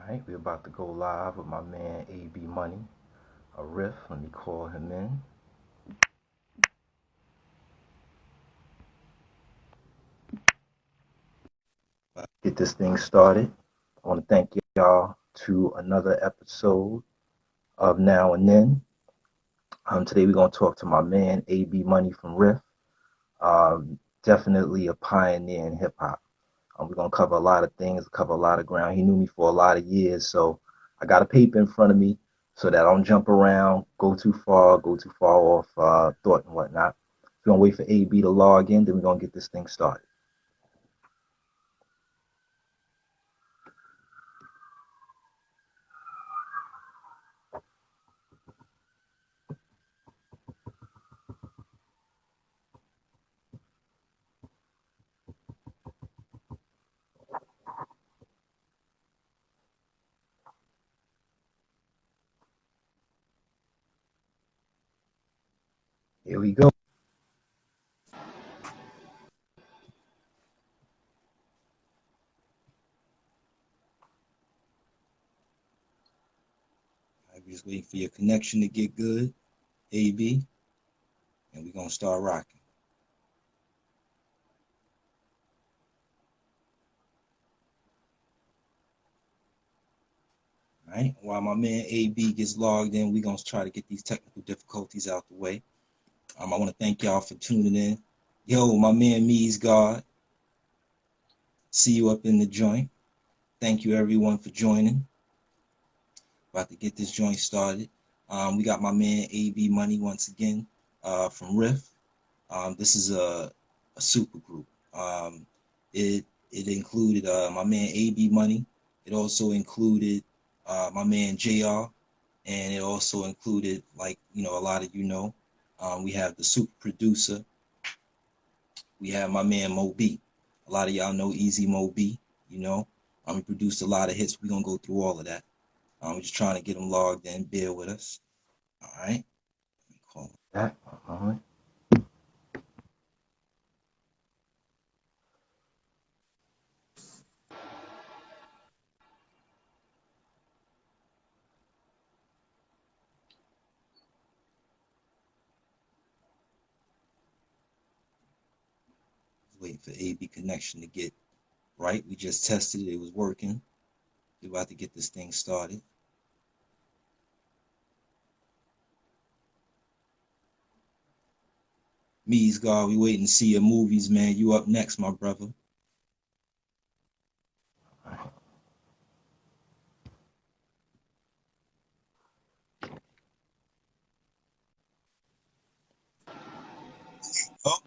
Right, we're about to go live with my man AB Money, a riff. Let me call him in. Get this thing started. I want to thank y'all to another episode of Now and Then. Today we're going to talk to my man AB Money from Riff. Definitely a pioneer in hip hop. We're going to cover a lot of things, cover a lot of ground. He knew me for a lot of years, so I got a paper in front of me so that I don't jump around, go too far off thought and whatnot. We're going to wait for AB to log in, then we're going to get this thing started. Here we go. I'm just waiting for your connection to get good, AB, and we're going to start rocking. All right, while my man AB gets logged in, we're going to try to get these technical difficulties out the way. I want to thank y'all for tuning in. Yo, my man Me's God. See you up in the joint. Thank you everyone for joining. About to get this joint started. We got my man AB Money once again from Riff. This is a super group. It included my man AB Money. It also included my man JR, and it also included, like a lot of we have the super producer. We have my man Mo B. A lot of y'all know Easy Mo B. He produced a lot of hits. We're gonna go through all of that. We're just trying to get them logged in. Bear with us. All right. Let me call that. Waiting for AB connection to get right. We just tested it. It was working. We're about to get this thing started. Me's God, we waiting to see your movies, man. You up next, my brother. Oh,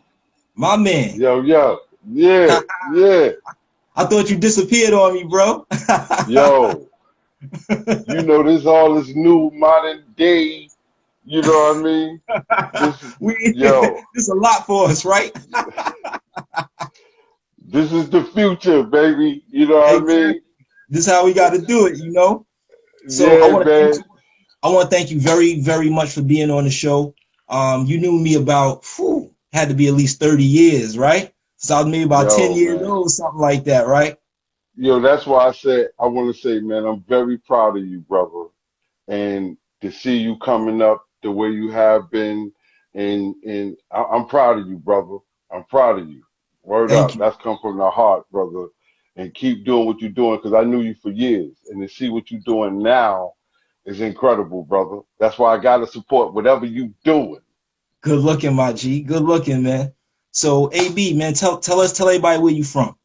my man. Yo, yeah. I thought you disappeared on me, bro. Yo, this all this new modern day, you know what I mean? This is a lot for us, right? This is the future, baby. You know what I mean? This is how we got to do it, So Yeah, man. I want to thank you very, very much for being on the show. You knew me about, had to be at least 30 years, right? So I was maybe about 10 years old, something like that, right? Yo, that's why I want to say, man, I'm very proud of you, brother. And to see you coming up the way you have been, and I'm proud of you, brother. I'm proud of you. Word Thank up. you. That's come from the heart, brother. And keep doing what you're doing because I knew you for years. And to see what you're doing now is incredible, brother. That's why I gotta support whatever you doing. Good looking, my G. Good looking, man. So AB, man, tell everybody where you from.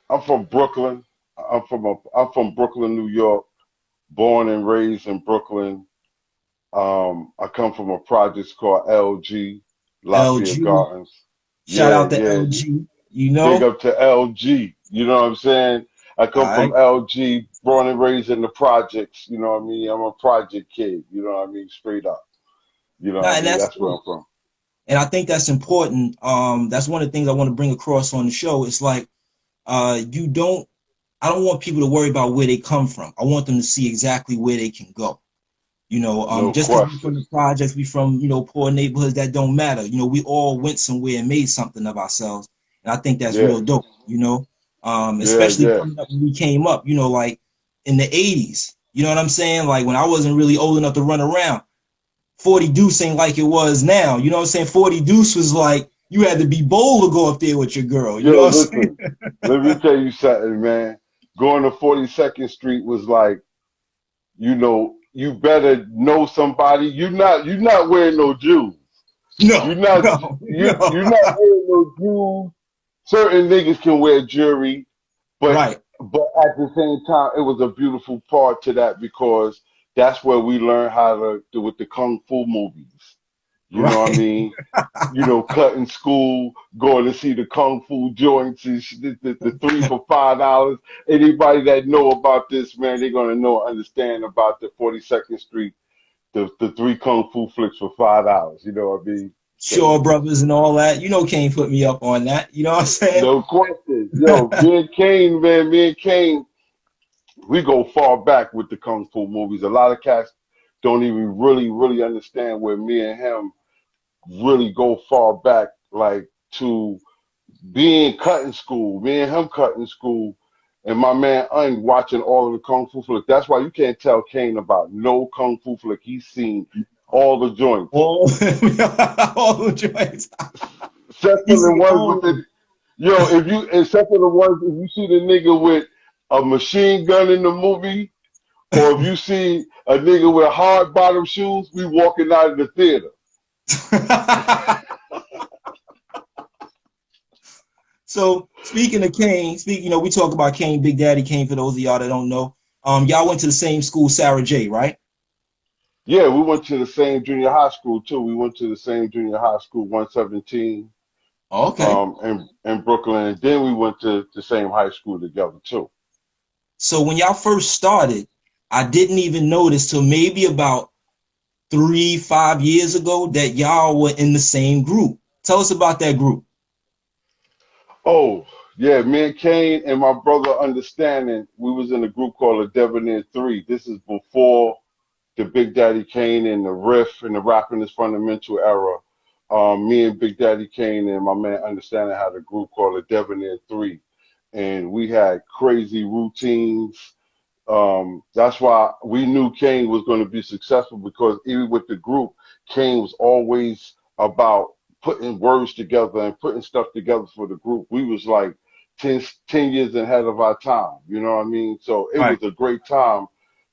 I'm from Brooklyn. I'm from Brooklyn, New York. Born and raised in Brooklyn. I come from a project called LG, Lafayette LG. Gardens. Shout Yeah, out to yeah. LG. Big up to LG. You know what I'm saying? I All come from right. LG, born and raised in the projects. You know what I mean? I'm a project kid. You know what I mean? Straight up. You know Nah, what I and mean? that's That's where dope. I'm from. And I think that's important. That's one of the things I want to bring across on the show. It's like you don't I don't want people to worry about where they come from. I want them to see exactly where they can go. No Just because we from question. the projects, we from, poor neighborhoods, that don't matter. We all went somewhere and made something of ourselves. And I think that's Yeah, real dope, yeah, especially yeah. coming up when we came up, like in the 80s. You know what I'm saying? Like when I wasn't really old enough to run around. 40 Deuce ain't like it was now. You know what I'm saying? 40 Deuce was like you had to be bold to go up there with your girl. You know Yo, what I'm saying? listen, let me tell you something, man. Going to 42nd Street was like, you better know somebody. You're not wearing no Jews. No, You're not no, you're no. not wearing no Jews. Certain niggas can wear jewelry, but Right. at the same time, it was a beautiful part to that because that's where we learned how to do with the kung fu movies. You know what I Right. mean? Cutting school, going to see the kung fu joints, and the 3 for $5. Anybody that know about this, man, they're gonna know, understand about the 42nd Street, the three kung fu flicks for $5. You know what I mean? So Shaw Brothers and all that. You know Kane put me up on that. You know what I'm saying? no question, yo, me and Kane, man, we go far back with the kung fu movies. A lot of cats don't even really understand where me and him really go far back, like to being cutting school, me and him cutting school, and my man Un watching all of the kung fu flick. That's why you can't tell Kane about no kung fu flick. He's seen all the joints, All, all the joints. except You for the see ones with all of the them. if you except for the ones if you see the nigga with a machine gun in the movie, or if you see a nigga with hard bottom shoes, we walking out of the theater. So speaking of Kane, we talk about Kane, Big Daddy Kane. For those of y'all that don't know, y'all went to the same school, Sarah J, right? Yeah, we went to the same junior high school too. We went to the same junior high school, 117, Okay. in Brooklyn, and then we went to the same high school together too. So when y'all first started, I didn't even notice till maybe about 3, 5 years ago that y'all were in the same group. Tell us about that group. Oh, yeah, me and Kane and my brother Understanding, we was in a group called the Debonair Three. This is before the Big Daddy Kane and the riff and the rapping is fundamental era. Me and Big Daddy Kane and my man Understanding had a group called the Debonair Three, and we had crazy routines. That's why we knew Kane was going to be successful because even with the group, Kane was always about putting words together and putting stuff together for the group. We was like 10 years ahead of our time. You know what I mean? So it Right. was a great time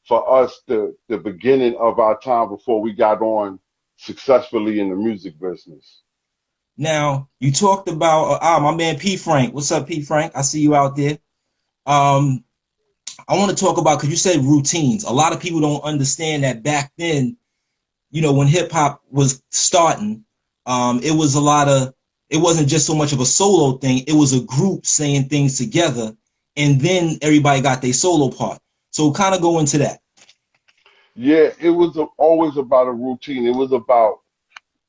for us, the beginning of our time before we got on successfully in the music business. Now you talked about my man P Frank. What's up, P Frank? I see you out there. Um, I want to talk about because you said routines. A lot of people don't understand that back then, when hip hop was starting, it was a lot of. It wasn't just so much of a solo thing. It was a group saying things together, and then everybody got their solo part. So kind of go into that. Yeah, it was always about a routine. It was about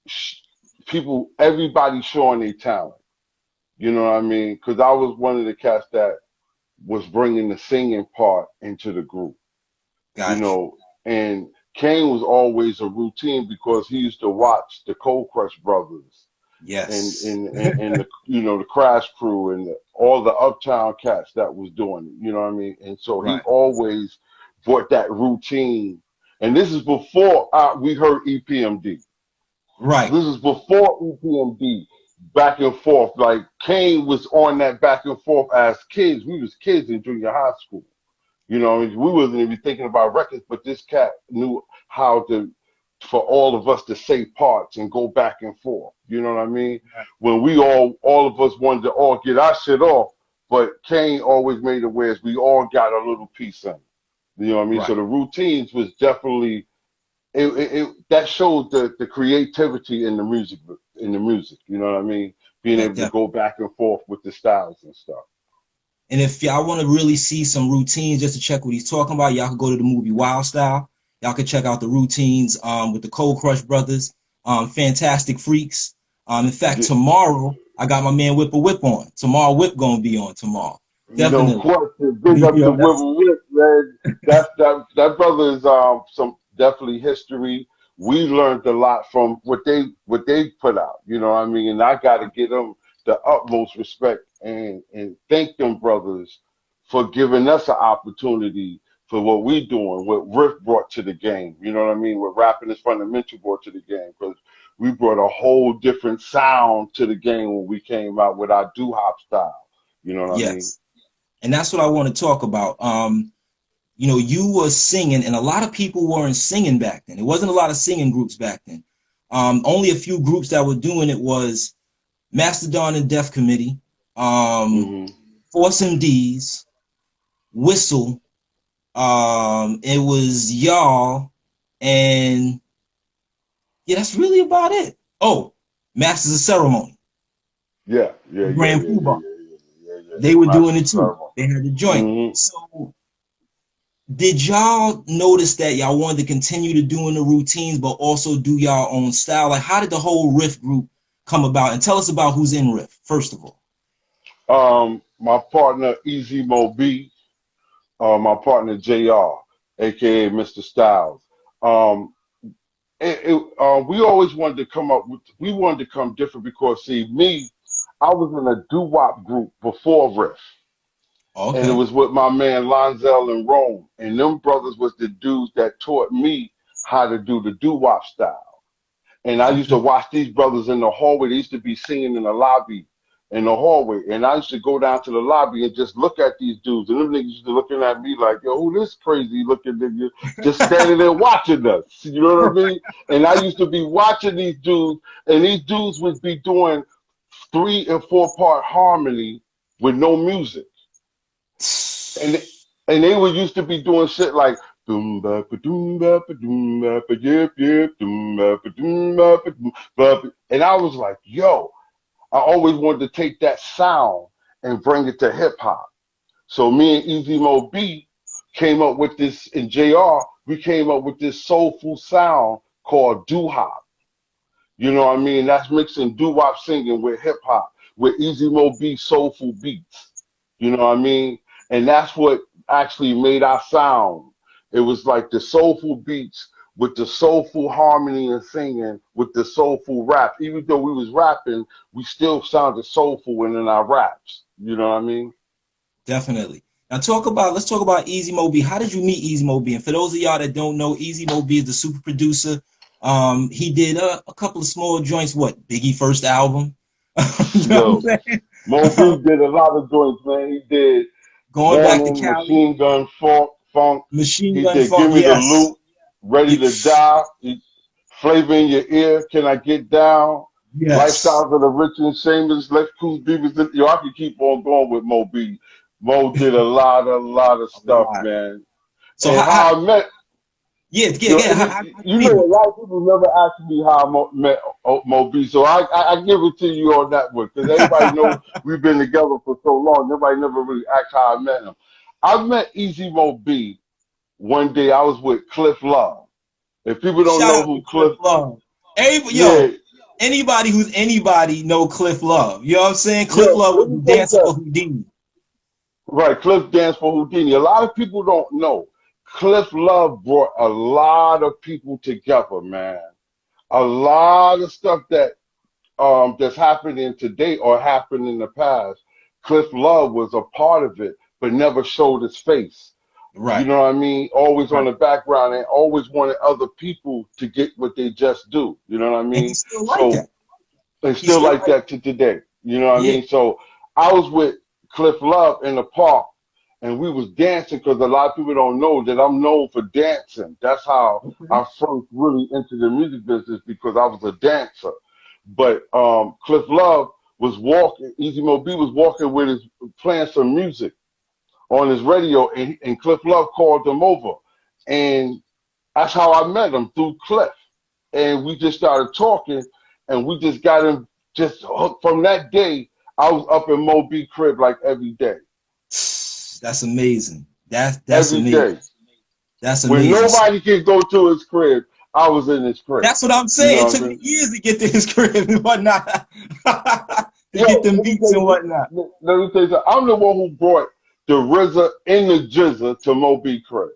sh- people, everybody showing their talent. You know what I mean? Because I was one of the cats that was bringing the singing part into the group, you Got you. know, and Kane was always a routine because he used to watch the Cold Crush Brothers Yes. and the the Crash Crew and all the Uptown cats that was doing it. You know what I mean? And so he Right. always brought that routine. And this is before we heard EPMD. Right. This is before EPMD, back and forth. Like Kane was on that back and forth as kids. We was kids in junior high school. We wasn't even thinking about records, but this cat knew how to, for all of us to say parts and go back and forth. You know what I mean? When we all of us wanted to all get our shit off, but Kane always made it where we all got a little piece in. You know what I mean? So Right. the routines was definitely that showed the creativity in the music. You know what I mean? Being Yeah, able to definitely. go back and forth with the styles and stuff. And if y'all want to really see some routines just to check what he's talking about, y'all can go to the movie Wild Style. Y'all can check out the routines with the Cold Crush Brothers, Fantastic Freaks. In fact, Yeah, tomorrow I got my man Whip a Whip on. Tomorrow Whip gonna be on tomorrow. no Definitely. question. Big up to That's Whipple Whip, man. That brother is some definitely history. We learned a lot from what they put out. You know what I mean? And I got to give them the utmost respect and thank them brothers for giving us an opportunity for what we doing, what Riff brought to the game. You know what I mean? What Rapping is Fundamental brought to the game, because we brought a whole different sound to the game when we came out with our doo-hop style. You know what I mean? Yes. And that's what I want to talk about. You know, you were singing, and a lot of people weren't singing back then. It wasn't a lot of singing groups back then. Only a few groups that were doing it was Mastodon and Def Committee, Force MDs, Whistle. It was y'all, and yeah, that's really about it. Oh, Masters of Ceremony. Yeah. Grand Poobah. Yeah. They were doing it too. They had the joint. So did y'all notice that y'all wanted to continue to doing the routines, but also do y'all own style? Like, how did the whole Riff group come about? And tell us about who's in Riff, first of all. My partner, Easy Mo B, my partner, JR, aka Mr. Styles. We always wanted to we wanted to come different because, see, I was in a doo-wop group before Riff. Okay. And it was with my man Lonzel and Rome. And them brothers was the dudes that taught me how to do the doo-wop style. And I used to watch these brothers in the hallway. They used to be singing in the lobby in the hallway. And I used to go down to the lobby and just look at these dudes. And them niggas used to looking at me like, yo, who this crazy looking nigga just standing there watching us? You know what I mean? And I used to be watching these dudes, and these dudes would be doing 3 and 4 part harmony with no music. And they were used to be doing shit like doom ba ba doom ba ba doom ba ba yip yip doom ba ba doom ba ba doom ba ba. And I was like, yo, I always wanted to take that sound and bring it to hip hop. So me and Easy Mo B came up with this, and JR, we came up with this soulful sound called doo-hop. You know what I mean? That's mixing doo-wop singing with hip hop, with Easy Mo B soulful beats. You know what I mean? And that's what actually made our sound. It was like the soulful beats with the soulful harmony and singing with the soulful rap. Even though we was rapping, we still sounded soulful in our raps. You know what I mean? Definitely. Now let's talk about Easy Mo B. How did you meet Easy Mo B? And for those of y'all that don't know, Easy Mo B is the super producer. He did a couple of small joints. What, Biggie first album? You know what I'm saying? Mo B did a lot of joints, man. He did Going back to Cali. Machine Gun Funk. Machine He Gun did Funk, Give Me the yes. Loot, Ready to Die, Flavor in Your Ear, Can I Get Down? Yes. Lifestyles of the Rich and Shameless, Let's Cool Beavers. Yo, I can keep on going with Mo B. Mo did a lot of stuff, man. So and how I met. Yeah. You know, a lot of people never ask me how I met Mo B, so I give it to you on that one, because everybody knows we've been together for so long. Nobody never really asked how I met him. I met Easy Mo B one day. I was with Cliff Love. If people don't know who Cliff Love, anybody who's anybody know Cliff Love. You know what I'm saying? Cliff Love was dancing for Houdini. Right, Cliff danced for Houdini. A lot of people don't know. Cliff Love brought a lot of people together, man. A lot of stuff that that's happening today or happened in the past. Cliff Love was a part of it, but never showed his face. Right. You know what I mean? Always on the background, and always wanted other people to get what they just do. You know what I mean? And he's still like that. And still like that to today. You know what I mean? So I was with Cliff Love in the park, and we was dancing, because a lot of people don't know that I'm known for dancing. That's how I first really into the music business, because I was a dancer. But Cliff Love was walking, Easy Mo B was walking with his, playing some music on his radio, and Cliff Love called him over. And that's how I met him, through Cliff. And we just started talking, and we just got him just hooked. From that day, I was up in Mo B crib like every day. That's amazing. That's every amazing. Day. That's amazing. When nobody can go to his crib, I was in his crib. That's what I'm saying. It took me years to get to his crib and whatnot. Get them beats and whatnot. Let me tell you something. I'm the one who brought the RZA and the GZA to Mo B crib.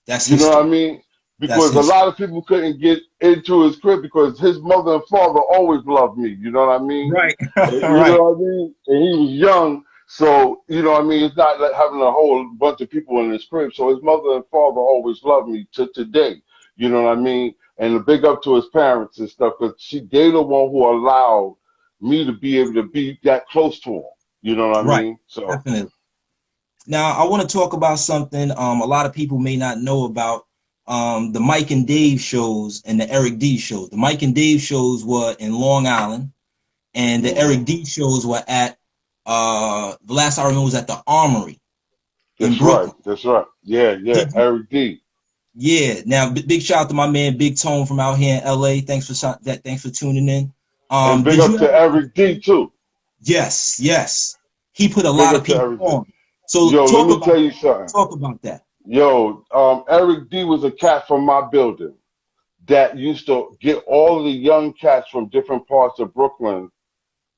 That's you know what I mean? Because a lot of people couldn't get into his crib, because his mother and father always loved me. You know what I mean? Right. You know what I mean? And he was young, So, you know what I mean? It's not like having a whole bunch of people in his crib. So his mother and father always loved me to today. You know what I mean? And a big up to his parents and stuff, because they the one who allowed me to be able to be that close to him. You know what I Right. mean? So, Definitely. Now, I want to talk about something a lot of people may not know about the Mike and Dave shows and the Eric D shows. The Mike and Dave shows were in Long Island, and the mhm. Eric D shows were at the last I remember was at the Armory in That's right. Brooklyn. That's right. Yeah, yeah. Did you? Eric D. Yeah. Now, big shout out to my man Big Tone from out here in LA. Thanks for tuning in. And big Did you up to ever? Eric D too. Yes, yes. He put a Big lot of up to people Eric D. on. So Yo, let me tell you something. talk about that. Yo, Eric D was a cat from my building that used to get all the young cats from different parts of Brooklyn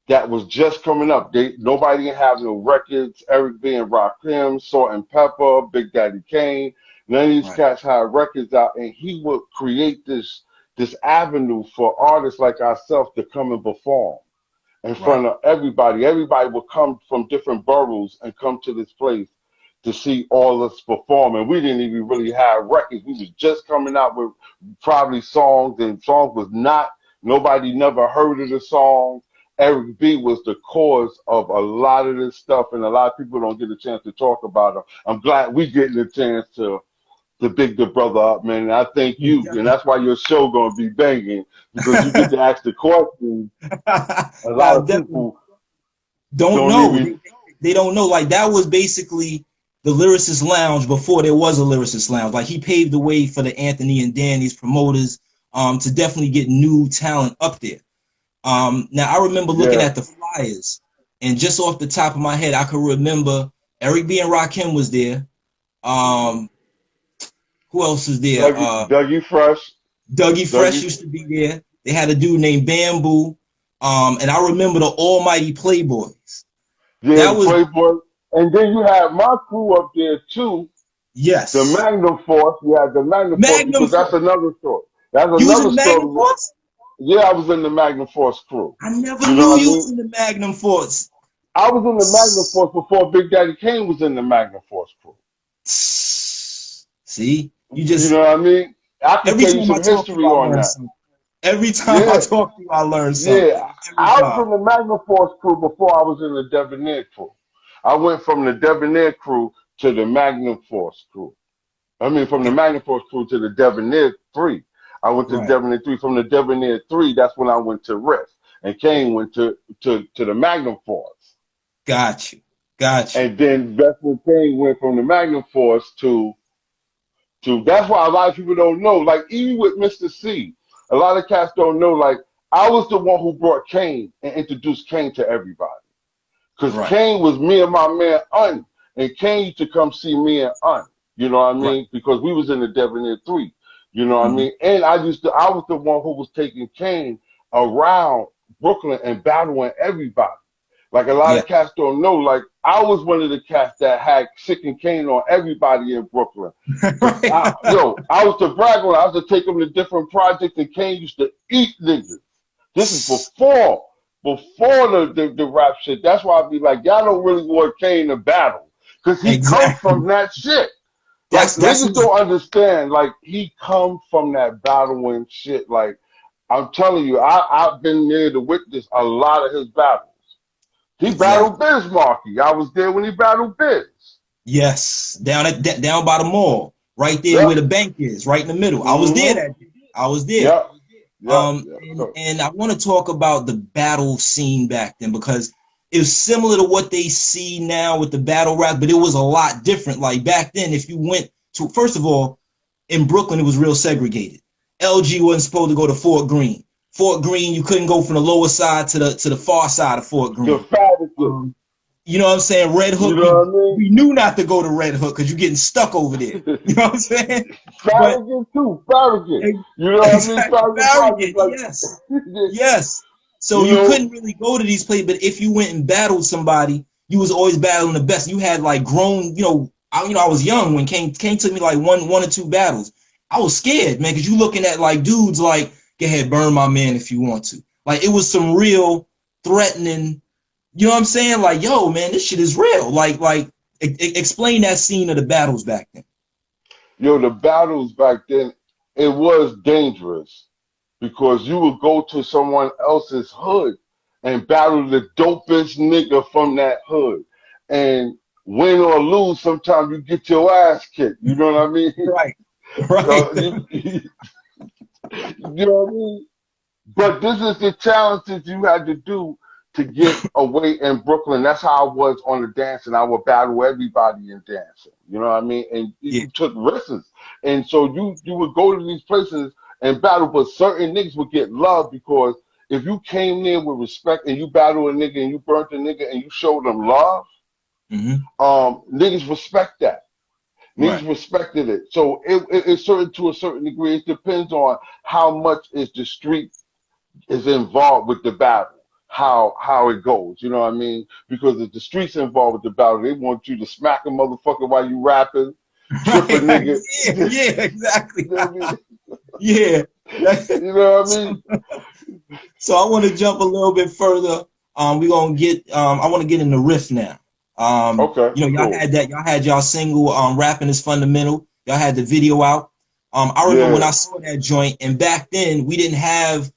that was just coming up. Nobody didn't have no records. Eric B and Rakim, Salt and Pepper, Big Daddy Kane. None of these Right, cats had records out, and he would create this avenue for artists like ourselves to come and perform in right, front of everybody. Everybody would come from different boroughs and come to this place to see all us perform. And we didn't even really have records. We was just coming out with probably songs, and songs was not, nobody never heard of the songs. Eric B was the cause of a lot of this stuff, and a lot of people don't get a chance to talk about him. I'm glad we getting a chance to big the brother up, man. And I thank yeah, you, and that's why your show gonna be banging, because you get definitely. to ask the questions. A lot Nah, of definitely. people Don't don't know. even. They don't know. Like that was basically the Lyricist Lounge before there was a Lyricist Lounge. Like he paved the way for the Anthony and Danny's promoters to definitely get new talent up there. Now I remember looking Yeah, at the flyers, and just off the top of my head, I could remember Eric B and Rakim was there. hmm Um, who else was there? Dougie Fresh, Dougie Fresh Dougie. used to be there. They had a dude named Bamboo. And I remember the Almighty Playboys. Yeah, That the was Playboy. And then you had my crew up there too, the yes. Magnum Force. You had the Magnum Force, Magnum because that's Force. another story. That's You was in another the Magnum story. Force? Yeah, I was in the Magnum Force crew. I never You know knew what I you mean? was in the Magnum Force. I was in the Magnum Force before Big Daddy Kane was in the Magnum Force crew. See, you You just know what I mean? I can every tell you time I some talk to you, history I on learn that. something. Every time I Yeah, talk to you, I learn yeah. something. Every I was time. in the Magnum Force crew before I was in the Debonair crew. I went from the Debonair crew to the Magnum Force crew. I mean, from the Got Magnum Force crew to the Debonair 3. I went to the right. Debonair 3. From the Debonair 3, that's when I went to Riff. And Kane went to the Magnum Force. Got you. Got you. And then that's when Kane went from the Magnum Force to that's why a lot of people don't know. Like even with Mr. C, a lot of cats don't know. Like I was the one who brought Kane and introduced Kane to everybody. Because Right. Kane was me and my man Un. And Kane used to come see me and Un. You know what I Right. mean? Because we was in the Debonair 3. You know what I Mhm. mean? And I was the one who was taking Kane around Brooklyn and battling everybody. Like a lot Yeah. of cats don't know. Like I was one of the cats that had sick and Kane on everybody in Brooklyn. Cause Right. I was to brag on. I was to take them to different projects, and Kane used to eat niggas. This is before the rap shit. That's why I be like, y'all don't really want Kane to battle, cause he come Exactly. from that shit. Like That's niggas his don't understand. Like he come from that battling shit. Like I'm telling you, I've been there to witness a lot of his battles. He battled exactly. Biz Markie. I was there when he battled Biz. Yes, down by the mall, right there where Yep. the bank is, right in the middle. I was there Mm-hmm. that day. I was there. Yep. Yep. Yep. So And I want to talk about the battle scene back then because it's similar to what they see now with the battle rap, but it was a lot different. Like back then, if you went to, first of all, in Brooklyn, it was real segregated. LG wasn't supposed to go to Fort Greene. Fort Greene, you couldn't go from the lower side to the far side of Fort the Greene. Fabricate. Um, you know what I'm saying? Red You Hook, know what I mean? we knew not to go to Red Hook because you're getting stuck over there. You know what I'm saying? But Farragut too, Farragut. ex- You know what I mean? exactly, Farragut Project, Farragut, like, yes, yes. So you you know, couldn't really go to these places, but if you went and battled somebody, you was always battling the best. You had like grown, I was young when Kane took me like one or two battles. I was scared, man, because you looking at like dudes like, go ahead, burn my man if you want to. Like it was some real threatening You know what I'm saying? Like, yo, man, this shit is real. Explain that scene of the battles back then. Yo, the battles back then, it was dangerous because you would go to someone else's hood and battle the dopest nigga from that hood. And win or lose, sometimes you get your ass kicked. You know what I mean? Right. Right. You know what I mean? But this is the challenge that you had to do to get away in Brooklyn. That's how I was on the dance, and I would battle everybody in dancing. You know what I mean? And Yeah. you took risks, and so you would go to these places and battle, but certain niggas would get love because if you came there with respect and you battled a nigga and you burnt a nigga and you showed them love, Mm-hmm. niggas respect that. Right. Niggas respected it. So it's certain to a certain degree. It depends on how much is the street is involved with the battle, how it goes. You know what I mean? Because if the streets involved with the battle, they want you to smack a motherfucker while you rapping, trip a Right. Right. nigga. Yeah. Yeah. Exactly. You know what I mean? Yeah. You know what I mean? So I want to jump a little bit further. We're gonna get I want to get in the riff now. Okay, cool. Y'all had y'all single Rapping is Fundamental. Y'all had the video out. I remember when Yeah, I saw that joint, and back then we didn't have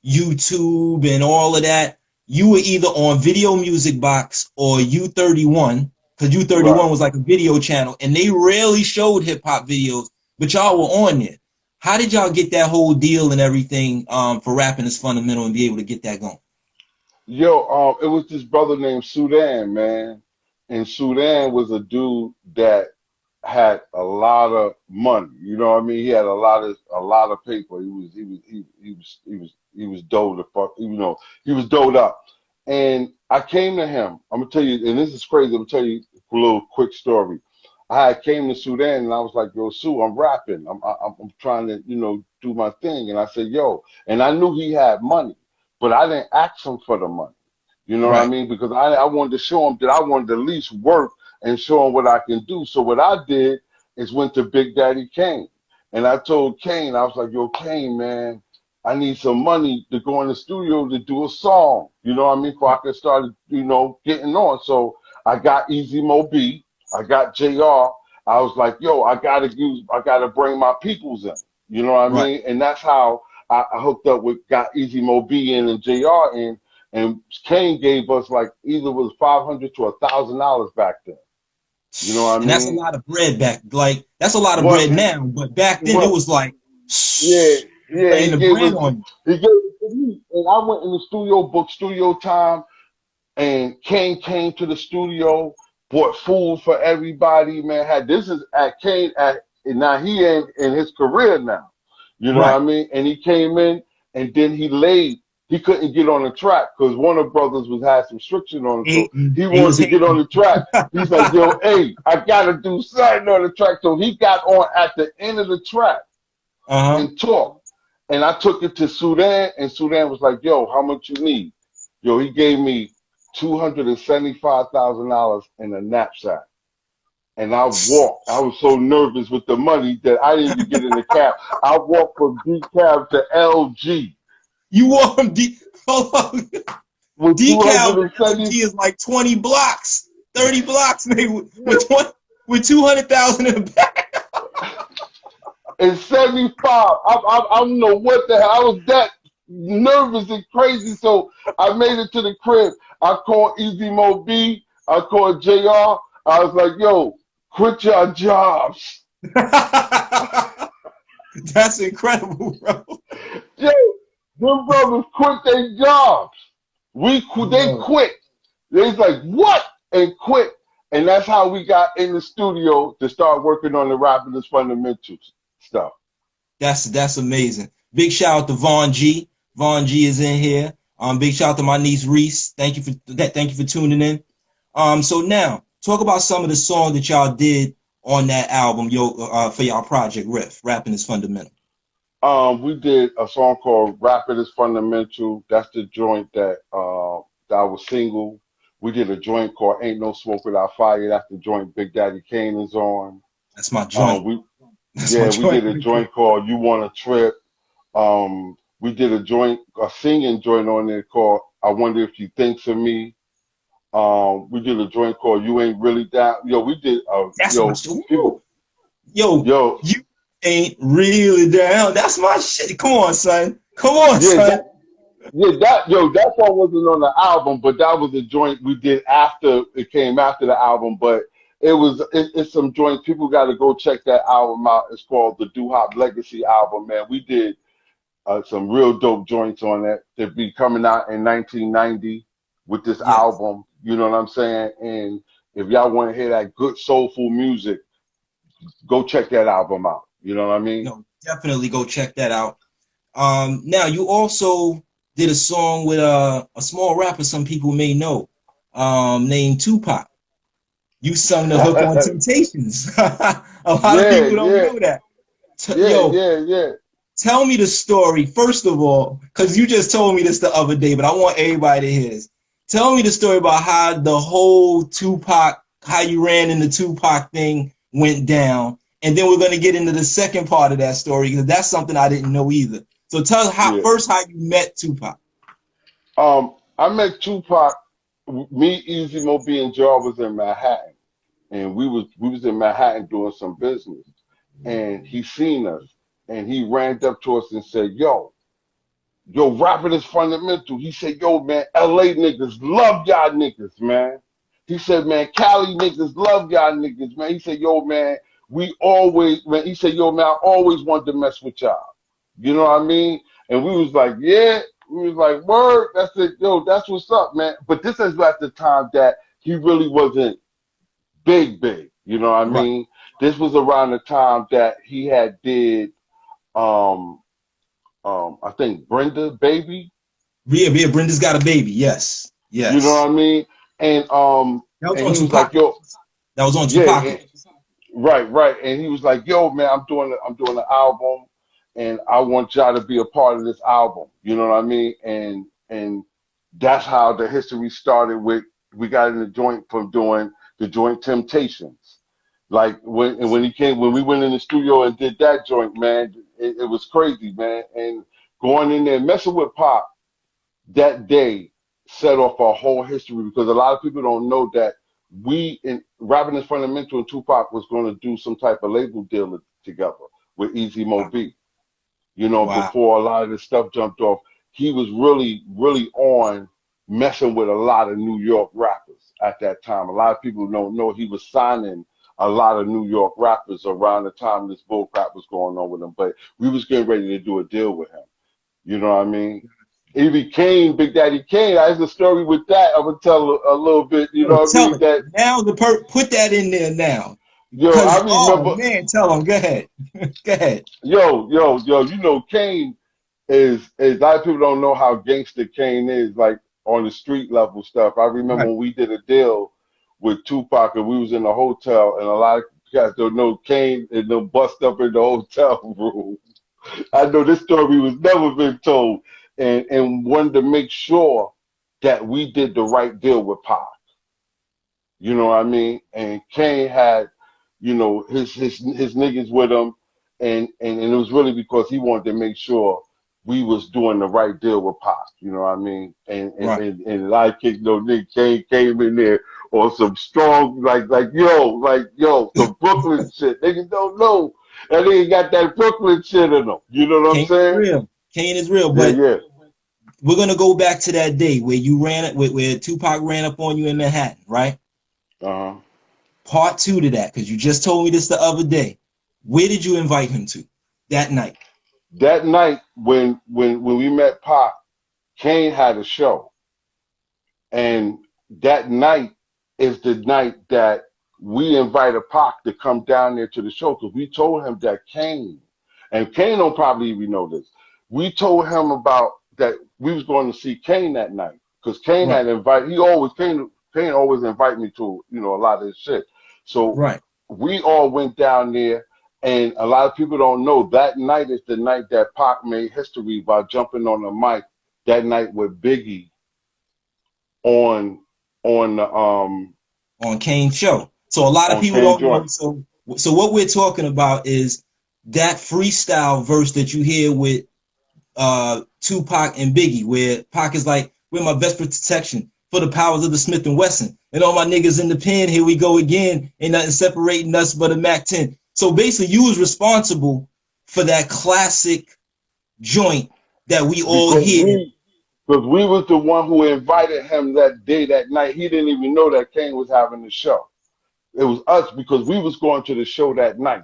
YouTube and all of that. You were either on Video Music Box or U31, because right. U31 was like a video channel, and they rarely showed hip hop videos, but y'all were on there. How did y'all get that whole deal and everything for Rapping is Fundamental and be able to get that going? Yo, it was this brother named Sudan, man. And Sudan was a dude that had a lot of money. You know what I mean? He had a lot of paper. He was dope the fuck. You know, he was dope up. And I came to him. I'm gonna tell you, and this is crazy. I'm gonna tell you a little quick story. I came to Sudan and I was like, "Yo, Sue, I'm rapping. I'm trying to, do my thing." And I said, "Yo," and I knew he had money, but I didn't ask him for the money. You know what I Right. mean? Because I wanted to show him that I wanted to at least work and show him what I can do. So what I did is went to Big Daddy Kane. And I told Kane, I was like, "Yo, Kane, man, I need some money to go in the studio to do a song. You know what I mean? Before I could start, getting on." So I got Easy Mo B, I got JR. I was like, "Yo, I gotta bring my peoples in." You know what I Right. mean? And that's how I hooked up with got Easy Mo B in and JR in. And Kane gave us like either was $500 to $1,000 back then. You know what I And that's a mean? lot of bread back. Like that's a lot of What? bread now, but back then it What? was like Yeah, yeah. laying He the gave bread us. on you. He gave it to me, and I went in the studio, booked studio time, and Kane came to the studio, bought food for everybody. Man, had this is at Kane at and now he in his career now. You know what I Right. mean? And he came in and then he laid. He couldn't get on the track because Warner Brothers was had some restriction on him, so Hating. he He wanted was to get on hating. the track. He's like, "Yo, hey, I gotta do something on the track." So he got on at the end of the track Uh-huh. and talked. And I took it to Sudan, and Sudan was like, "Yo, how much you need?" Yo, he gave me $275,000 in a knapsack. And I walked. I was so nervous with the money that I didn't even get in the cab. I walked from D cab to LG You wore him deep. Hold on. with Decal to 270 LG is like 20 blocks, 30 blocks maybe with 20, with 200,000 in the back. and 75. I don't know what the hell. I was that nervous and crazy. So I made it to the crib. I called Easy Mo B. I called JR. I was like, "Yo, quit your jobs." That's incredible, bro. Yo, them brothers quit their jobs. They Yo, quit. They's like, "What?" And quit. And that's how we got in the studio to start working on the Rapidus Fundamentals stuff. that's amazing. Big shout out to Vaughn G. Vaughn G is in here. Big shout out to my niece Reese. Thank you for that. Thank you for tuning in. So now talk about some of the songs that y'all did on that album, for y'all project Riff. Rapping is Fundamental. We did a song called Rapidus Fundamental. That's the joint that was single. We did a joint called Ain't No Smoke Without Fire. That's the joint Big Daddy Kane is on. That's my joint. Um, we That's my Yeah, we joint did a right there. joint called You Want a Trip. We did a singing joint on there called I Wonder If You Thinks of Me. We did a joint called "You Ain't Really Down." Yo, we did. That's my Yo, shit. people. Yo, Yo, you ain't really down. That's my shit. Come on, son. Come on, yeah, son. that song wasn't on the album, but that was a joint we did after it came after the album. But it's some joints. People got to go check that album out. It's called the Do Hop Legacy album, man. We did some real dope joints on that. They'll be coming out in 1990 with this Yes. album. You know what I'm saying? And if y'all want to hear that good soulful music, go check that album out. You know what I mean? No, definitely go check that out. Now you also did a song with a small rapper some people may know, named Tupac. You sung the hook on Temptations. A lot of Yeah, people don't yeah, know that. yeah, Yo, yeah, yeah. tell me the story first of all, because you just told me this the other day, but I want everybody to hear this. Tell me the story about how the whole Tupac, how you ran into Tupac thing went down, and then we're gonna get into the second part of that story because that's something I didn't know either. So tell us Yeah. how you met Tupac. I met Tupac. Me, Easy Mo, B, and Jar was in Manhattan, and we was in Manhattan doing some business, and he seen us, and he ran up to us and said, "Yo, rapping is fundamental." He said, "Yo, man, L.A. niggas love y'all niggas, man." He said, "Man, Cali niggas love y'all niggas, man." He said, "Yo, man, we always, man." He said, "Yo, man, I always wanted to mess with y'all." You know what I mean? And we was like, "Yeah." We was like, "Word." That's it. Yo, that's what's up, man. But this is at the time that he really wasn't big. You know what I Right. mean? This was around the time that he had did, um, I think Brenda Baby. Yeah, Brenda's got a baby. Yes. You know Yes. what I mean? And That was and on he was like, Tupac. "Yo, That was on yeah, Tupac. right." And he was like, "Yo, man, I'm doing an album, and I want y'all to be a part of this album." You know what I mean? And that's how the history started. With we got in the joint from doing the joint Temptations. Like when we went in the studio and did that joint, man, it was crazy, man. And going in there messing with Pop that day set off our whole history because a lot of people don't know that we in Rapping is Fundamental and Tupac was going to do some type of label deal together with Easy Mo Wow. B. You know, Wow. before a lot of this stuff jumped off, he was really on messing with a lot of New York rappers at that time. A lot of people don't know he was signing a lot of New York rappers around the time this bull crap was going on with him. But we was getting ready to do a deal with him. You know what I mean? Evie Kane, Big Daddy Kane. I have a story with that. I'm gonna tell a little bit. You Yo, know what I tell mean? it That now. Put that in there now, yo, I cause oh remember. man, tell them. Go ahead, go ahead. Yo. You know, Kane is a lot of people don't know how gangster Kane is, like on the street level stuff. I remember Right. when we did a deal with Tupac and we was in the hotel, and a lot of guys don't know Kane and them bust up in the hotel room. I know this story was never been told, and wanted to make sure that we did the right deal with Pac. You know what I mean? And Kane had, you know, his niggas with him, and it was really because he wanted to make sure we was doing the right deal with Pac. You know what I mean? Right. And a lot of kids know Nick Kane came in there on some strong like yo some Brooklyn shit. Niggas don't know. And they got that Brooklyn shit in them. You know what I'm Kane is saying? real. Kane is real. Yeah, But yeah. we're gonna go back to that day where you ran it, where Tupac ran up on you in Manhattan, right? Uh-huh. Part two to that, because you just told me this the other day. Where did you invite him to that night? That night when we met Pac, Kane had a show. And that night is the night that we invited Pac to come down there to the show because we told him that and Kane don't probably even know this. We told him about that we was going to see Kane that night because Kane Right. had invited. Kane always invite me to a lot of his shit. So Right. we all went down there, and a lot of people don't know that night is the night that Pac made history by jumping on the mic that night with Biggie on on the On Kane's show. So a lot of on people Kane don't know. Joint. So what we're talking about is that freestyle verse that you hear with Tupac and Biggie, where Pac is like, "We're my best protection." for the powers of the Smith and Wesson. And all my niggas in the pen, here we go again. Ain't nothing separating us but a Mac 10. So basically, you was responsible for that classic joint that we all hear. Because we was the one who invited him that day, that night. He didn't even know that Kane was having the show. It was us because we was going to the show that night.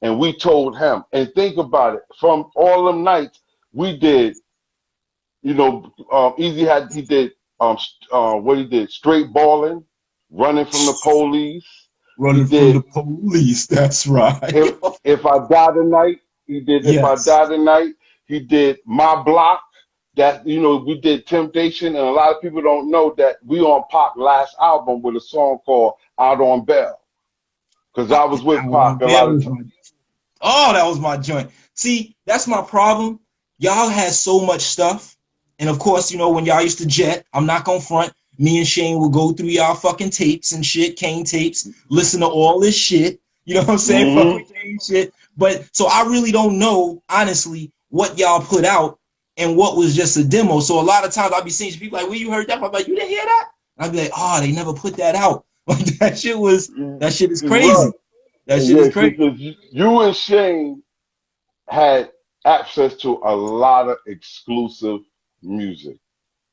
And we told him. And think about it. From all them nights, we did, you know, he did what he did, straight balling, running from the police. Running from the police, that's right. If I Die Tonight, he did If I Die Tonight. He did My Block. That, you know, we did Temptation, and a lot of people don't know that we on Pac's last album with a song called Out on Bail. Because I was with Pac a lot of times. Oh, that was my joint. See, that's my problem. Y'all had so much stuff. And of course, you know, when y'all used to jet, I'm not gonna front, me and Shane would go through y'all fucking tapes and shit, Kane tapes, listen to all this shit. You know what I'm saying? Fucking Kane shit. But so I really don't know, honestly, what y'all put out and what was just a demo. So a lot of times I'll be seeing people like, well, you heard that? I'm like, you didn't hear that? And I'll be like, oh, they never put that out. Like that shit is crazy. Right. That shit is crazy. Because you and Shane had access to a lot of exclusive music.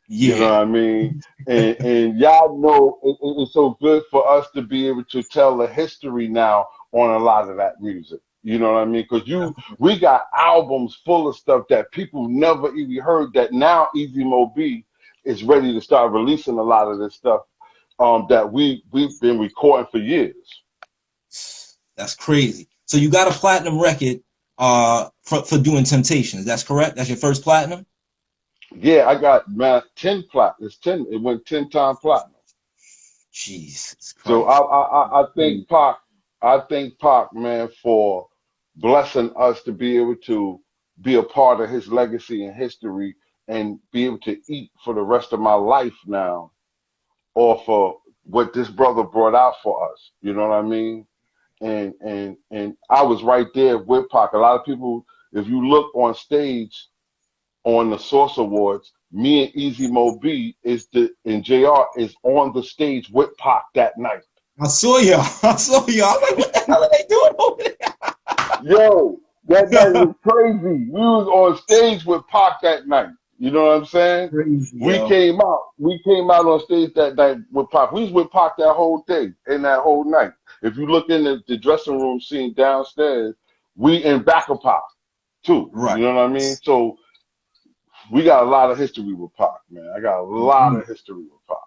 Yeah. You know what I mean? And y'all know it's so good for us to be able to tell the history now on a lot of that music. You know what I mean? Because we got albums full of stuff that people never even heard, that now Easy Mo Bee is ready to start releasing a lot of this stuff that we've been recording for years. That's crazy. So you got a platinum record for doing Temptations. That's correct? That's your first platinum? Yeah, I got 10 platinum. It's 10. It went 10 times platinum. Jesus Christ. So I think Pac. I thank Pac, man, for blessing us to be able to be a part of his legacy and history and be able to eat for the rest of my life now, or for what this brother brought out for us. You know what I mean? And I was right there with Pac. A lot of people, if you look on stage on the Source Awards, me and Easy Mo Bee and JR is on the stage with Pac that night. I saw y'all. I'm like, what the hell are they doing over there? Yo, that night was crazy. We was on stage with Pac that night. You know what I'm saying? Crazy, we came out on stage that night with Pac. We was with Pac that whole day and that whole night. If you look in the dressing room scene downstairs, we in back of Pac too. Right. You know what I mean? So we got a lot of history with Pac, man. I got a lot of history with Pac.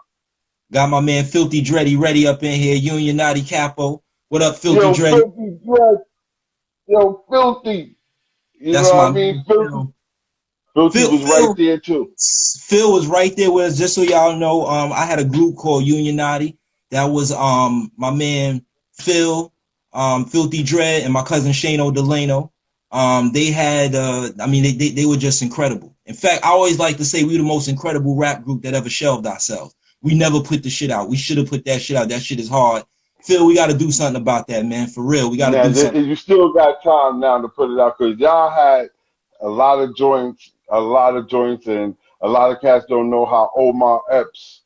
Got my man Filthy Dreddy ready up in here, Unionati Capo. What up, Filthy Dreddy? Filthy Dreddy. Yo, Filthy. You know what I mean? Filthy was right there too. Phil was right there with us. Just so y'all know, I had a group called Unionati. That was my man Phil, Filthy Dread, and my cousin Shane O'Delano. They had they were just incredible. In fact, I always like to say we were the most incredible rap group that ever shelved ourselves. We never put the shit out. We should have put that shit out. That shit is hard. Phil, we got to do something about that, man. For real, we got to do something. You still got time now to put it out, because y'all had a lot of joints, and a lot of cats don't know how Omar Epps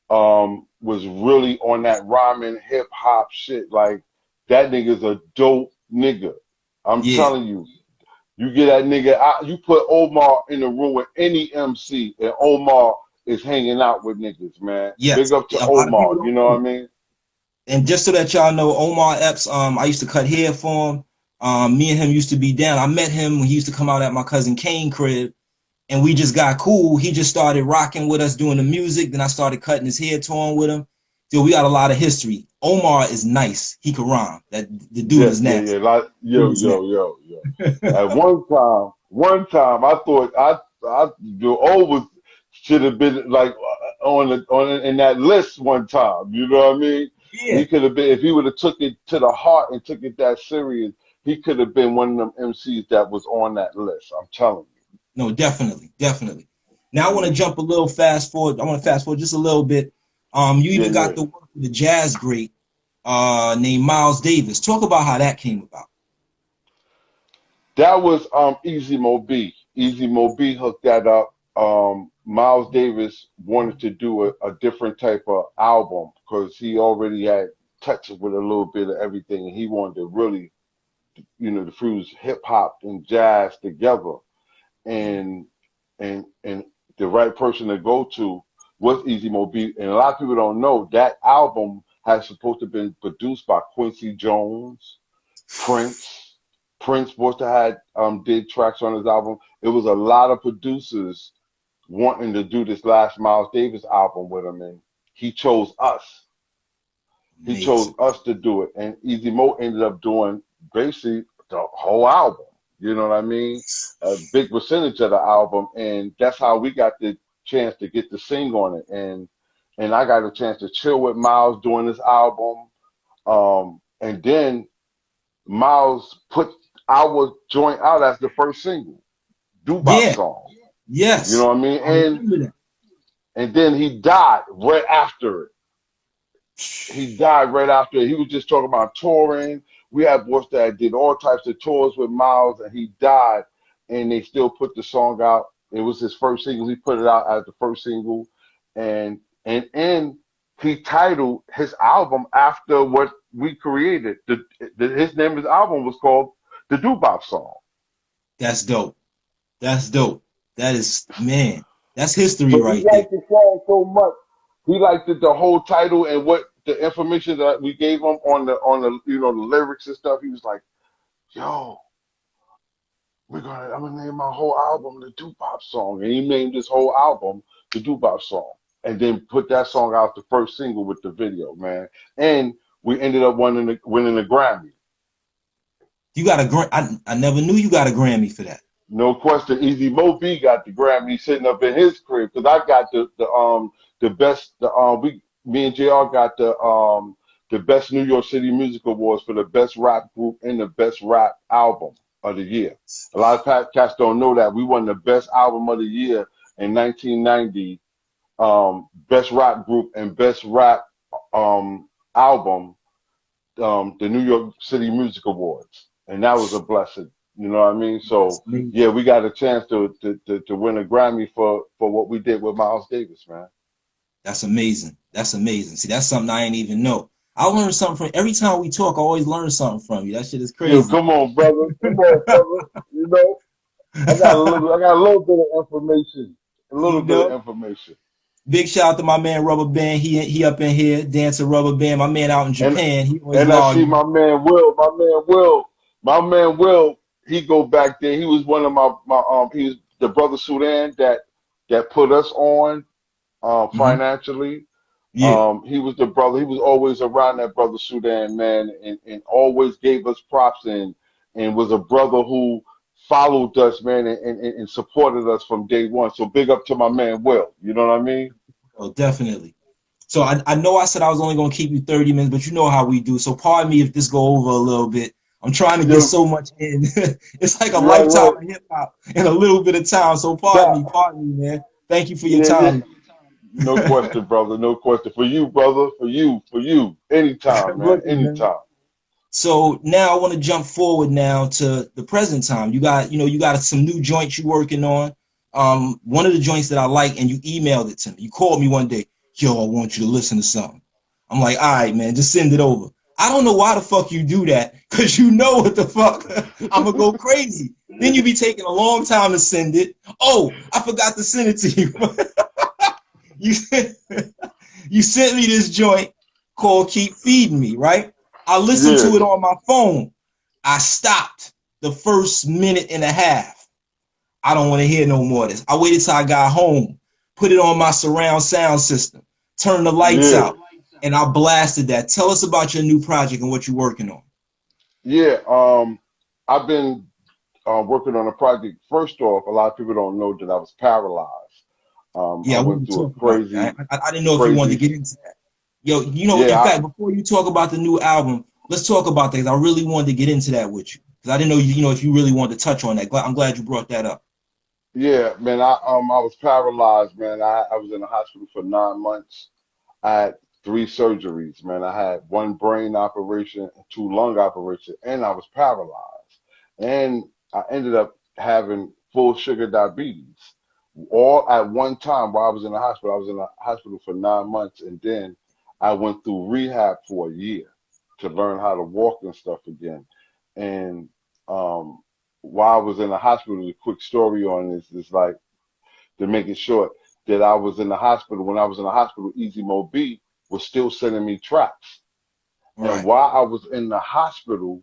was really on that rhyming hip hop shit. Like, that nigga's a dope nigga. I'm telling you. You get that nigga out, you put Omar in the room with any MC, and Omar is hanging out with niggas, man. Yes. Big up to Omar, you know what I mean? And just so that y'all know, Omar Epps, I used to cut hair for him. Me and him used to be down. I met him when he used to come out at my cousin Kane crib, and we just got cool. He just started rocking with us, doing the music. Then I started cutting his hair, touring with him. So we got a lot of history. Omar is nice. He can rhyme. That the dude is nasty. Yeah, like, yo. At one time, I thought the old should have been like in that list one time. You know what I mean? Yeah. He could have been, if he would have took it to the heart and took it that serious, he could have been one of them MCs that was on that list. I'm telling you. No, definitely. Now I want to jump a little fast forward. I want to fast forward just a little bit. You even got the work with the jazz great named Miles Davis. Talk about how that came about. That was Easy Mo Bee. Easy Mo Bee hooked that up. Miles Davis wanted to do a different type of album because he already had touched with a little bit of everything, and he wanted to really, to fuse hip hop and jazz together. And and the right person to go to was Easy Mo Bee. And a lot of people don't know that album has supposed to have been produced by Quincy Jones, Prince. Prince was to had did tracks on his album. It was a lot of producers wanting to do this last Miles Davis album with him, and he chose us. He chose Amazing. us to do it, and Easy Mo ended up doing basically the whole album. You know what I mean? A big percentage of the album, and that's how we got the chance to get to sing on it, and I got a chance to chill with Miles doing this album. And then Miles put our joint out as the first single, Doo-Bop Yeah. song. You know Yes. what I mean? I remember that. And then he died right after it. He died right after it. He was just talking about touring. We had boys that did all types of tours with Miles, and he died. And they still put the song out. It was his first single. He put it out as the first single, and he titled his album after what we created. His name, his album was called the Doo-Bop Song. That's dope. That's dope. That is, man, that's history But he right there. liked the song so much. He liked the whole title and what the information that we gave him on the the lyrics and stuff. He was like, "Yo, I'm gonna name my whole album the Doo-Bop Song," and he named his whole album the Doo-Bop Song, and then put that song out the first single with the video, man. And we ended up winning the Grammy. You got a I never knew you got a Grammy for that. No question. Easy Mo B got the Grammy sitting up in his crib because I got the best we me and JR got the best New York City Music Awards for the best rap group and the best rap album of the year. A lot of cats don't know that we won the best album of the year in 1990, best rap group and best rap album, the New York City Music Awards, and that was a blessing. You know what I mean? That's So amazing. yeah, we got a chance to win a Grammy for what we did with Miles Davis, man. That's amazing. That's amazing. See, that's something I ain't even know. I learn something from every time we talk. I always learn something from you. That shit is Yo, crazy. come on, brother. Come on, brother. I got a little bit of information. A little You bit of know, information. big shout out to my man Rubber Band. He up in here dancing Rubber Band. My man out in And Japan. He always and I see logged in. my man Will, he go back there. He was one of my he was the brother Sudan that put us on Mhm. financially. Yeah. He was the brother. He was always around that brother Sudan, man, and always gave us props and was a brother who followed us, man, and supported us from day one. So big up to my man Will. You know what I mean? Oh, definitely. So I know I said I was only gonna keep you 30 minutes, but you know how we do. So pardon me if this go over a little bit. I'm trying to get Yo, so much in. It's like a lifetime right. of hip hop in a little bit of time. So That, pardon me, man. Thank you for your yeah. time. No question, brother. No question. For you, brother. For you. Anytime, man. Looking, man. Anytime. So now I want to jump forward now to the present time. You got some new joints you working on. One of the joints that I like, and you emailed it to me. You called me one day, yo, I want you to listen to something. I'm like, all right, man, just send it over. I don't know why the fuck you do that, because you know what the fuck. I'm gonna go crazy. Then you be taking a long time to send it. Oh, I forgot to send it to you. you you sent me this joint called Keep Feeding Me, right? I listened Yeah. to it on my phone. I stopped the first minute and a half. I don't want to hear no more of this. I waited till I got home, put it on my surround sound system, turned the lights Yeah. out, and I blasted that. Tell us about your new project and what you're working on. Yeah. I've been working on a project. First off, a lot of people don't know that I was paralyzed. I Yeah, I went wanted to through a talk about that. crazy, I didn't know if you wanted to crazy. get into that. Yo, in Yeah, fact, before you talk about the new album, let's talk about that. 'Cause I really wanted to get into that with you because I didn't know if you really wanted to touch on that. I'm glad you brought that up. yeah, man. I was paralyzed, man. I was in the hospital for 9 months. I had three surgeries, man. I had one brain operation, two lung operations, and I was paralyzed. And I ended up having full sugar diabetes. all at one time while I was in the hospital. I was in the hospital for 9 months, and then I went through rehab for a year to learn how to walk and stuff again. And while I was in the hospital, a quick story on this is like, to make it short, that I was in the hospital. When I was in the hospital, Easy Mo B was still sending me tracks. And Right. while I was in the hospital,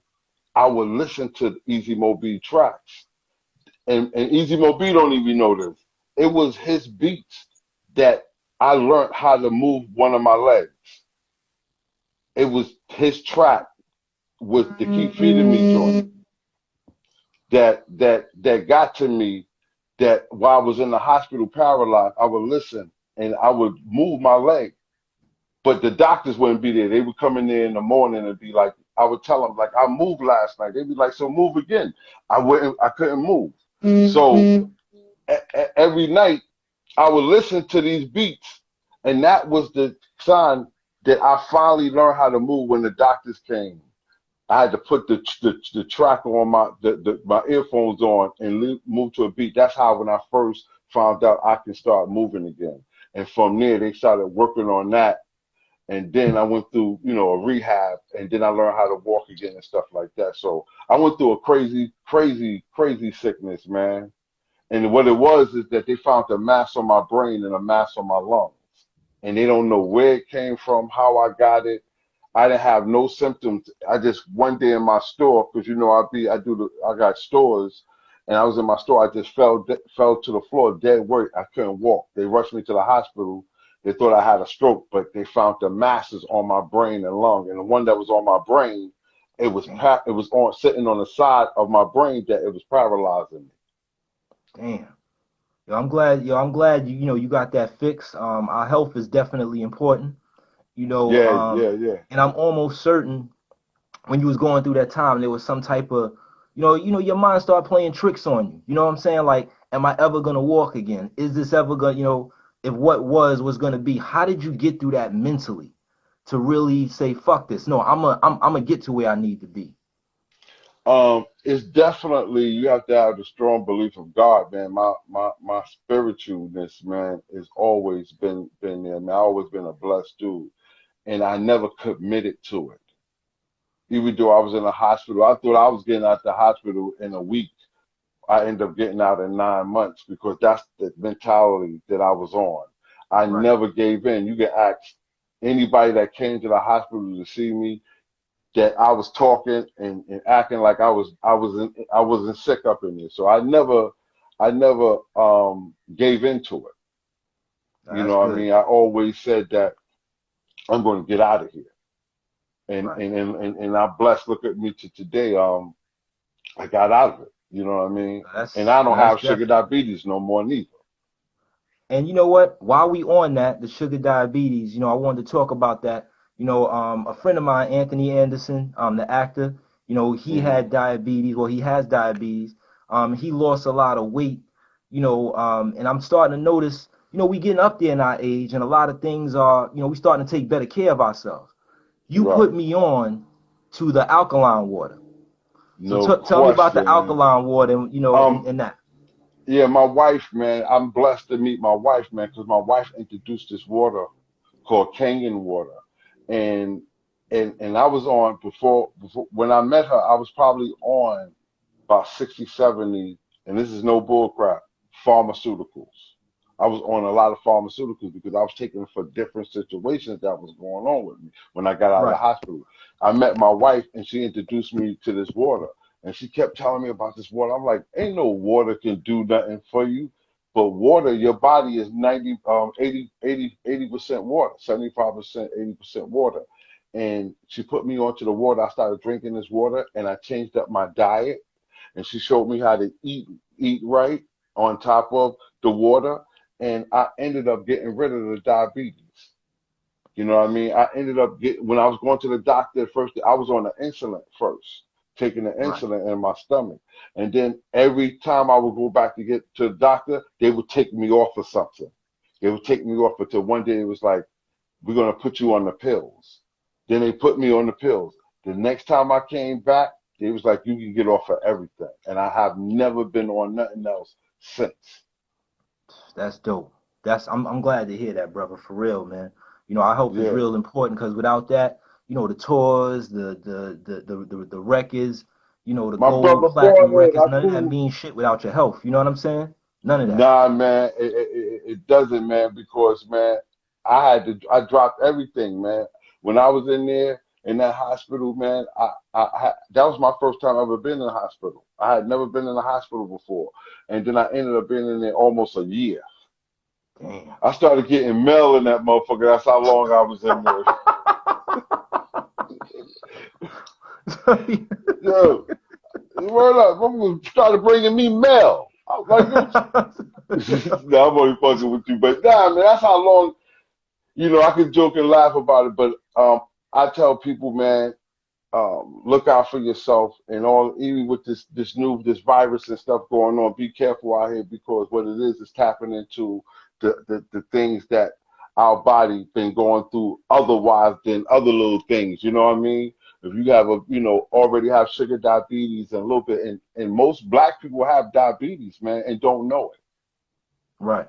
I would listen to Easy Mo B tracks. And Easy Mo B don't even know this. It was his beats that I learned how to move one of my legs. It was his track was to keep feeding me joint that got to me, that while I was in the hospital paralyzed, I would listen and I would move my leg. But the doctors wouldn't be there. They would come in there in the morning and be like, I would tell them, like, I moved last night. They'd be like, so move again. I couldn't move. So every night I would listen to these beats, and that was the sign that I finally learned how to move when the doctors came. I had to put the track on my earphones on and move to a beat. That's how when I first found out I can start moving again. And from there, they started working on that. And then I went through, a rehab, and then I learned how to walk again and stuff like that. So I went through a crazy, crazy, crazy sickness, man. And what it was is that they found a mass on my brain and a mass on my lungs. And they don't know where it came from, how I got it. I didn't have no symptoms. I just one day in my store, because I got stores, and I was in my store. I just fell to the floor, dead weight. I couldn't walk. They rushed me to the hospital. They thought I had a stroke, but they found the masses on my brain and lung. And the one that was on my brain, it was on sitting on the side of my brain that it was paralyzing me. Damn. I'm glad you got that fixed. Our health is definitely important. You know, Yeah, um, yeah, yeah. and I'm almost certain when you was going through that time, there was some type of, your mind started playing tricks on you. You know what I'm saying? Like, am I ever gonna walk again? Is this ever gonna, if what was gonna be? How did you get through that mentally to really say, fuck this? No, I'm gonna get to where I need to be. It's definitely you have to have the strong belief of God, man. My spiritualness, man, has always been there. Man, I always been a blessed dude, and I never committed to it. Even though I was in the hospital, I thought I was getting out the hospital in a week. I ended up getting out in 9 months because that's the mentality that I was on. I Right. never gave in. You can ask anybody that came to the hospital to see me that I was talking and acting like I wasn't sick up in there. So I never gave into it. You That's know what I good. mean? I always said that I'm going to get out of here. And Right. and and I'm blessed. Look at me to today. I got out of it. You know what I mean? And I don't That's have sugar definitely. diabetes no more neither. And you know what? While we on that, the sugar diabetes, I wanted to talk about that. A friend of mine, Anthony Anderson, the actor, he Hmm. had diabetes. Well, he has diabetes. He lost a lot of weight. And I'm starting to notice, we getting up there in our age, and a lot of things are, we starting to take better care of ourselves. You Right. put me on to the alkaline water. So No tell me about the question. alkaline water, and Um, that. yeah, my wife, man, I'm blessed to meet my wife, man, because my wife introduced this water called Kangen water. And and I was on before when I met her, I was probably on about 60, 70, and this is no bull crap, pharmaceuticals. I was on a lot of pharmaceuticals because I was taking them for different situations that was going on with me when I got out of the Right. hospital. I met my wife and she introduced me to this water. And she kept telling me about this water. I'm like, ain't no water can do nothing for you. But water, your body is 80% water, 75%, 80% water. And she put me onto the water. I started drinking this water and I changed up my diet, and she showed me how to eat right on top of the water, and I ended up getting rid of the diabetes. You know what I mean? I ended up getting when I was going to the doctor at first, I was on the insulin first, taking the Right. insulin in my stomach. And then every time I would go back to get to the doctor, they would take me off of something. They would take me off until one day it was like, we're gonna put you on the pills. Then they put me on the pills. The next time I came back, they was like, you can get off of everything. And I have never been on nothing else since. That's dope. I'm glad to hear that, brother, for real, man. You know, our health is Yeah. real important because without that, you know, the tours, the records, you know, the My gold, brother platinum Boyd, records, I none of that cool. means shit without your health. You know what I'm saying? None of that. Nah, man, it doesn't, man, because man, I dropped everything, man. When I was in there in that hospital, man, that was my first time ever been in a hospital. I had never been in a hospital before, and then I ended up being in there almost a year. Damn. I started getting mail in that motherfucker. That's how long I was in there. Yo, word up, motherfucker started bringing me mail. I was like, nah, I'm only fucking with you, but nah, man, that's how long. You know, I could joke and laugh about it, but I tell people, man, look out for yourself and all. Even with this virus and stuff going on, be careful out here because what it is tapping into the things that our body been going through otherwise than other little things. You know what I mean? If you have already have sugar diabetes and a little bit, and most black people have diabetes, man, and don't know it. Right,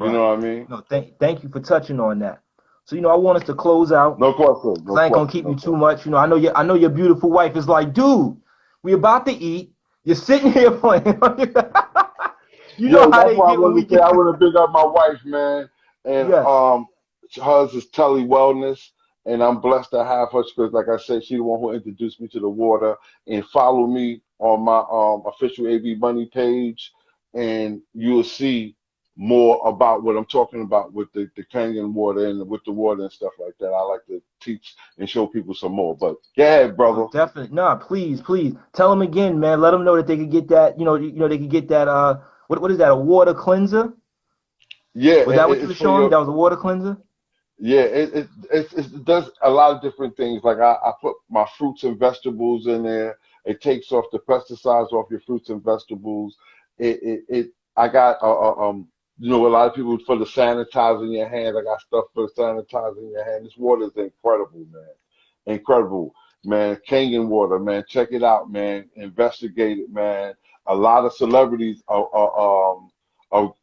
You right. know what I mean? No, thank you for touching on that. So, you know, I want us to close out No question, because no I ain't gonna question, keep no you too question. much. You know, I know your beautiful wife is like, dude, we about to eat. You're sitting here playing. You know Yo, how that's they why I get when we wanted to say get. I want to big up my wife, man, and Yes, hers is Telly Wellness, and I'm blessed to have her because, like I said, she's the one who introduced me to the water. And follow me on my official AV Money page, and you'll see more about what I'm talking about with the Kangen water and with the water and stuff like that. I like to teach and show people some more. But go ahead, no, brother. definitely. Nah, please, please tell them again, man. Let them know that they could get that. They could get that. What is that? A water cleanser? Yeah, Was that what you it's were for showing me? your. That was a water cleanser. Yeah, it does a lot of different things. Like I put my fruits and vegetables in there. It takes off the pesticides off your fruits and vegetables. I got a lot of people for the sanitizing your hands. I got stuff for sanitizing your hand. This water is incredible, man. Incredible, man. Kangen water, man. Check it out, man. Investigate it, man. A lot of celebrities are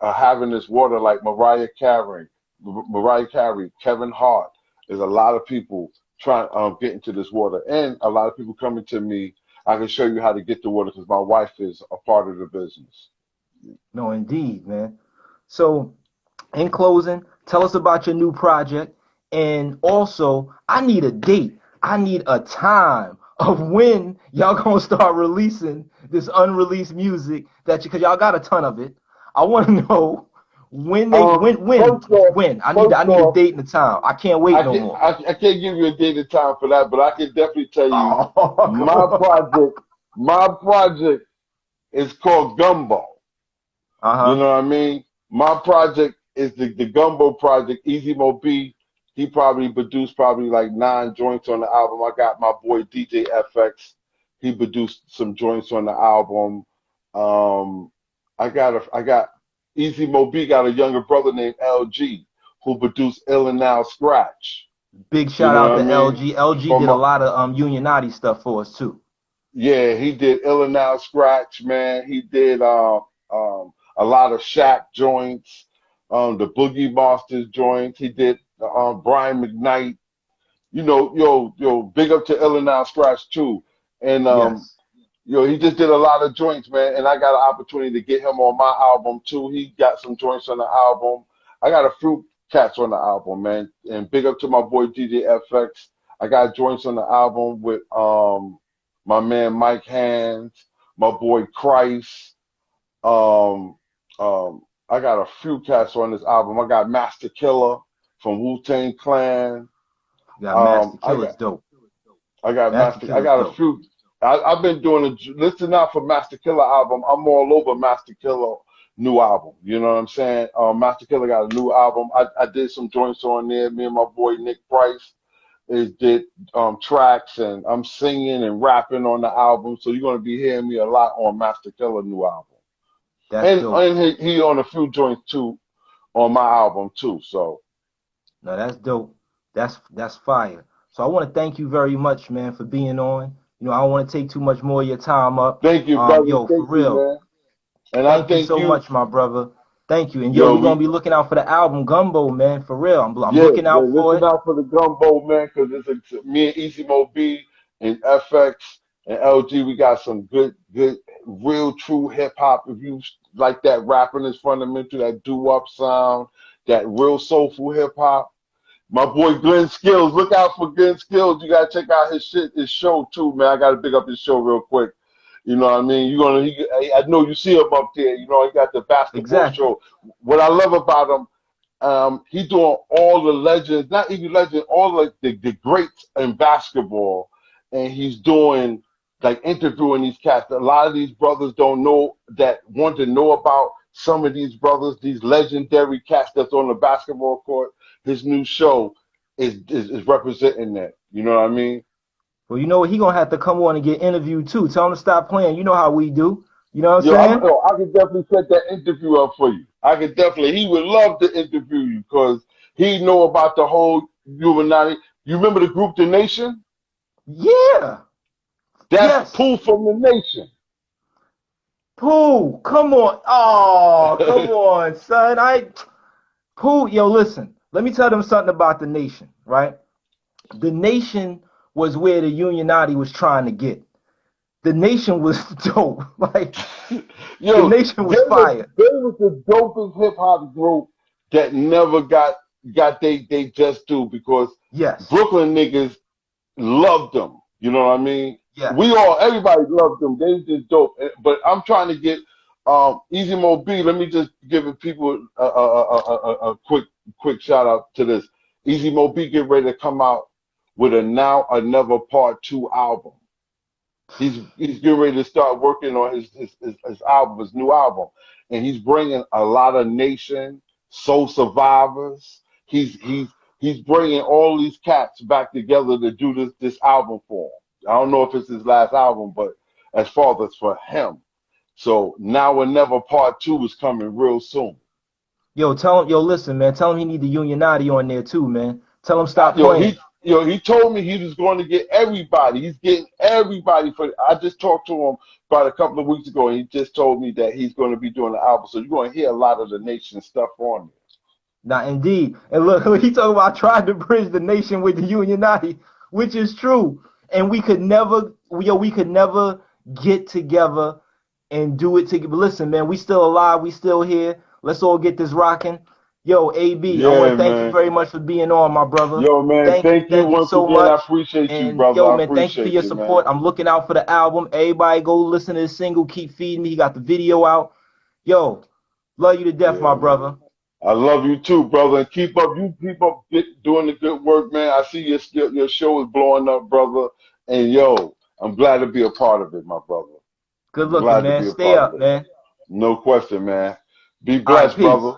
having this water, like Mariah Carey, Kevin Hart. There's a lot of people trying get into this water, and a lot of people coming to me. I can show you how to get the water because my wife is a part of the business. No, indeed, man. So, in closing, tell us about your new project, and also, I need a date. I need a time of when y'all gonna start releasing this unreleased music because y'all got a ton of it. I want to know when they Um, first off, when I first need a off, date and a time. I can't wait no more. I can't give you a date and time for that, but I can definitely tell you Oh, come my on. project. My project is called Gumbo. Uh You huh. know what I mean? My project is the Gumbo project. Easy Mo B, he probably produced probably like 9 joints on the album. I got my boy DJ FX. He produced some joints on the album. Um, I got Easy Mo B got a younger brother named LG who produced Ill and Now Scratch. Big You shout know out what I to mean? LG. LG For did a my lot of Unionati stuff for us too. Yeah, he did Ill and Out Scratch, man. He did a lot of Shaq joints, the Boogie Monsters joints. He did Brian McKnight. Big up to Ill and Out Scratch too. And Yes. he just did a lot of joints, man. And I got an opportunity to get him on my album too. He got some joints on the album. I got a few cats on the album, man. And big up to my boy DJ FX. I got joints on the album with my man Mike Hands, my boy Christ. Um, I got a few cats on this album. I got Master Killer from Wu Tang Clan. You got Master Um, I Killer's got dope. I got Master Master. I Killer's got a dope. few. I've been doing a listen out for Master Killer album. I'm all over Master Killer new album. You know what I'm saying? Master Killer got a new album. I did some joints on there. Me and my boy Nick Price is did tracks, and I'm singing and rapping on the album. So you're gonna be hearing me a lot on Master Killer new album. That's dope. And he on a few joints too on my album too. So No, that's dope. That's fire. So I want to thank you very much, man, for being on. You know, I don't want to take too much more of your time up. thank you, brother. Yo, for Thank you, real, man. And I thank you thank so you. much, my brother. Thank you. And yo, Yo, we're gonna be looking out for the album Gumbo, man. For real. I'm yeah, looking out for listen it. out for the gumbo, man, because it's me and Easy Mo B and FX and LG. We got some good, real, true hip hop. If you like that rapping is fundamental, that doo-wop sound, that real soulful hip hop. My boy Glenn Skills, look out for Glenn Skills. You gotta check out his shit, his show too, man. I gotta pick up his show real quick. You know what I mean? I know you see him up there. You know, he got the basketball Exactly. show. What I love about him. He doing all the legends, not even legends, all the greats in basketball, and he's doing like interviewing these cats. A lot of these brothers don't know that want to know about some of these brothers, these legendary cats that's on the basketball court. His new show is representing that. You know what I mean? Well, you know what? He gonna have to come on and get interviewed too. Tell him to stop playing. You know how we do. You know what I'm saying? I could definitely set that interview up for you. He would love to interview you because he know about the whole Illuminati. You remember the group The Nation? Yeah. That's Yes. Pooh from The Nation. Pooh, come on. Oh, come on, son. Pooh, yo, listen. Let me tell them something about the nation, right? The nation was where the Unionati was trying to get. The nation was dope. Like the Yo, nation was fire. they was the dopest hip hop group that never got they just do because Yes. Brooklyn niggas loved them. You know what I mean? Yes. Everybody loved them. They was just dope. But I'm trying to get Easy Mo B. Let me just give people a quick shout out to this. Easy Mo B get ready to come out with a Now or Never Part 2 album. He's getting ready to start working on his album, his new album, and he's bringing a lot of Nation, Soul Survivors. He's bringing all these cats back together to do this album for him. I don't know if it's his last album, but as far as for him, so Now or Never Part 2 is coming real soon. Yo, tell him, yo, listen, man. Tell him he need the Unionati on there too, man. Tell him stop Yo, playing. he told me he was going to get everybody. He's getting everybody for. I just talked to him about a couple of weeks ago, and he just told me that he's going to be doing the album. So you're going to hear a lot of the Nation stuff on there. Now, indeed. And look, he talking about trying to bridge the nation with the Unionati, which is true. And we could never get together and do it together. But listen, man, we still alive. We still here. Let's all get this rocking. Yo, AB, I want Yeah, to thank you man. very much for being on, my brother. Yo, man, thank you once so again. I much. appreciate you, And brother. yo, I man, thank you for appreciate your you, support. man. I'm looking out for the album. Everybody go listen to the single, Keep Feeding Me. He got the video out. Yo, love you to death, my Yeah, brother. man. I love you too, brother. And keep up doing the good work, man. I see your show is blowing up, brother. And yo, I'm glad to be a part of it, my brother. Good I'm looking, glad to man. be a Stay part of up, it. man. No question, man. Be All right, blessed, peace. brother.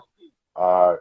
All right.